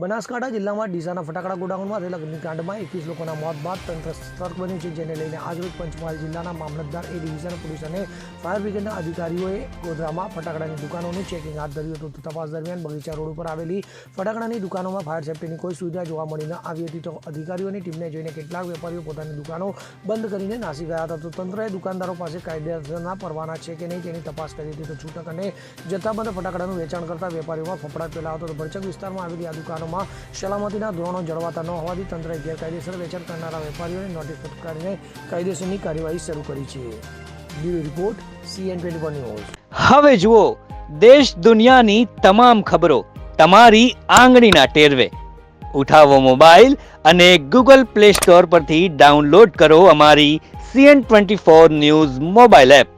બનાસકાંઠા જિલ્લામાં ડીસાના ફટાકડા ગોડાઉનમાં થયેલા અગ્નિકાંડમાં 21 લોકોના મોત બાદ તંત્ર સતર્ક બન્યું છે, જેને લઈને આજરોજ પંચમહાલ જિલ્લાના મામલતદાર એ ડિવિઝન પોલીસ અને ફાયર બ્રિગેડના અધિકારીઓએ ગોધરામાં ફટાકડાની દુકાનોનું ચેકિંગ હાથ ધર્યું હતું. તપાસ દરમિયાન બગીચા રોડ ઉપર આવેલી ફટાકડાની દુકાનોમાં ફાયર સેફ્ટીની કોઈ સુવિધા જોવા મળી ન આવી હતી. તો અધિકારીઓની ટીમને જોઈને કેટલાક વેપારીઓ પોતાની દુકાનો બંધ કરીને નાસી ગયા હતા. તો તંત્રએ દુકાનદારો પાસે કાયદેસરના પરવાના છે કે નહીં તેની તપાસ કરી હતી. તો છૂટક અને જથ્થાબંધ ફટાકડાનું વેચાણ કરતા વેપારીઓમાં ફફડાટ ફેલાયો હતો. તો ભરચક વિસ્તારમાં આવેલી આ દુકાનોમાં સલામતીના ધોરણો જળવાતા ન હોવાથી તંત્રએ ગેરકાયદેસર વેચાણ કરનારા વેપારીઓને નોટિસ ફટકારીને કાયદેસરની કાર્યવાહી શરૂ કરી છે. Bureau report CN24 news. હવે જુઓ દેશ દુનિયાની તમામ ખબરો તમારી આંગળીના ટેરવે. ઉઠાવો મોબાઈલ અને Google Play Store પરથી ડાઉનલોડ કરો અમારી CN24 ન્યૂઝ મોબાઈલ એપ.